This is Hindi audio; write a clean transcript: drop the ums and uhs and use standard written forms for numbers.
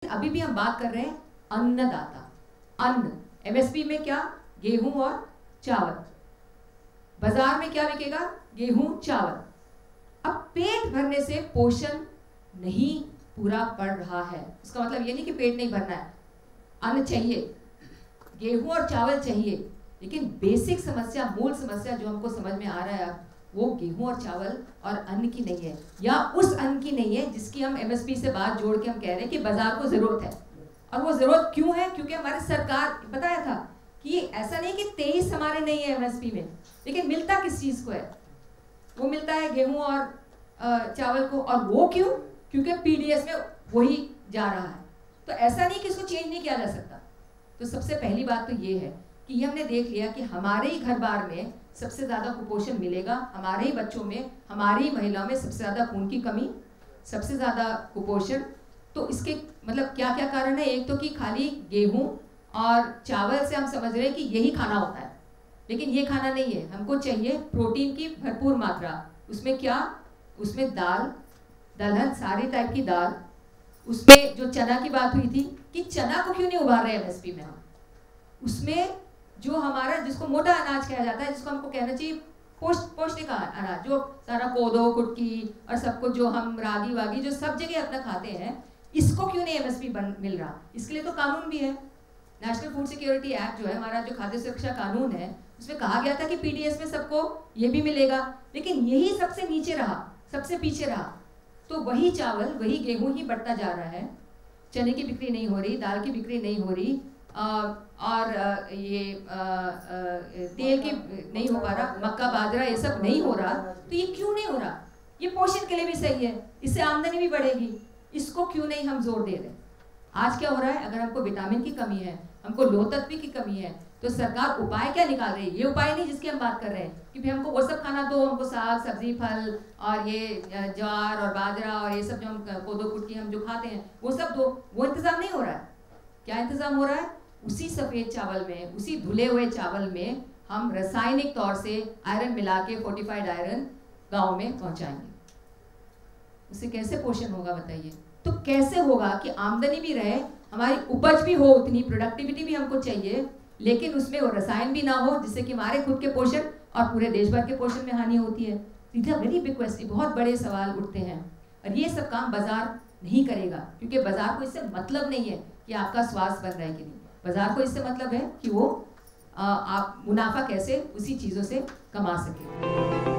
अभी भी हम बात कर रहे हैं अन्नदाता, अन्न। एमएसपी में क्या? गेहूं और चावल। बाजार में क्या बिकेगा? गेहूं, चावल। अब पेट भरने से पोषण नहीं पूरा पड़ रहा है, इसका मतलब ये नहीं कि पेट नहीं भरना है, अन्न चाहिए, गेहूं और चावल चाहिए, लेकिन बेसिक समस्या, मूल समस्या जो हमको समझ में आ रहा है वो गेहूं और चावल और अन्न की नहीं है, या उस अन्न की नहीं है जिसकी हम एमएसपी से बात जोड़ के हम कह रहे हैं कि बाजार को जरूरत है। और वो जरूरत क्यों है? क्योंकि हमारी सरकार, बताया था कि ऐसा नहीं कि 23 हमारे नहीं है एमएसपी में, लेकिन मिलता किस चीज को है? वो मिलता है गेहूं और चावल को। और वो क्यों? क्योंकि पीडीएस में वही जा रहा है। तो ऐसा नहीं कि इसको चेंज नहीं किया जा सकता। तो सबसे पहली बात तो ये है कि ये हमने देख लिया कि हमारे ही घर बार में सबसे ज़्यादा कुपोषण मिलेगा, हमारे ही बच्चों में, हमारी ही महिलाओं में सबसे ज़्यादा खून की कमी, सबसे ज़्यादा कुपोषण। तो इसके मतलब क्या क्या कारण है? एक तो कि खाली गेहूं और चावल से हम समझ रहे हैं कि यही खाना होता है, लेकिन ये खाना नहीं है। हमको चाहिए प्रोटीन की भरपूर मात्रा। उसमें क्या? उसमें दाल, दलहन, सारी टाइप की दाल। उसमें जो चना की बात हुई थी कि चना को क्यों नहीं उबाल रहे एमएसपी में हम, उसमें जो हमारा जिसको मोटा अनाज कहा जाता है, जिसको हमको कहना चाहिए पौष्टिक अनाज, जो सारा कोदो, कुटकी और सब कुछ जो हम रागी वागी जो सब जगह अपना खाते हैं, इसको क्यों नहीं एमएसपी मिल रहा? इसके लिए तो कानून भी है, नेशनल फूड सिक्योरिटी एक्ट जो है हमारा, जो खाद्य सुरक्षा कानून है, उसमें कहा गया था कि पीडीएस में सबको ये भी मिलेगा, लेकिन यही सबसे नीचे रहा, सबसे पीछे रहा। तो वही चावल, वही गेहूं ही बढ़ता जा रहा है, चने की बिक्री नहीं हो रही, दाल की बिक्री नहीं हो रही, और तेल की नहीं हो पा रहा, मक्का, बाजरा, ये सब नहीं हो रहा। तो ये क्यों नहीं हो रहा? ये पोषण के लिए भी सही है, इससे आमदनी भी बढ़ेगी, इसको क्यों नहीं हम जोर दे रहे? आज क्या हो रहा है? अगर हमको विटामिन की कमी है, हमको लोह तत्व की कमी है, तो सरकार उपाय क्या निकाल रही है? ये उपाय नहीं जिसकी हम बात कर रहे हैं कि भाई हमको वो सब खाना दो, हमको साग सब्जी फल और ये ज्वार और बाजरा और ये सब जो हम कोदो कुटकी हम जो खाते हैं वो सब दो। वो इंतजाम नहीं हो रहा है। क्या इंतजाम हो रहा है? उसी सफ़ेद चावल में, उसी धुले हुए चावल में हम रासायनिक तौर से आयरन मिला के, फोर्टिफाइड आयरन गाँव में पहुँचाएंगे। उससे कैसे पोषण होगा बताइए? तो कैसे होगा कि आमदनी भी रहे, हमारी उपज भी हो, उतनी प्रोडक्टिविटी भी हमको चाहिए, लेकिन उसमें वो रसायन भी ना हो जिससे कि हमारे खुद के पोषण और पूरे देश भर के पोषण में हानि होती है। It is a very big question, बहुत बड़े सवाल उठते हैं। और ये सब काम बाजार नहीं करेगा, क्योंकि बाजार को इससे मतलब नहीं है कि आपका स्वास्थ्य बन रहा है कि नहीं। बाजार को इससे मतलब है कि वो आप मुनाफा कैसे उसी चीज़ों से कमा सके।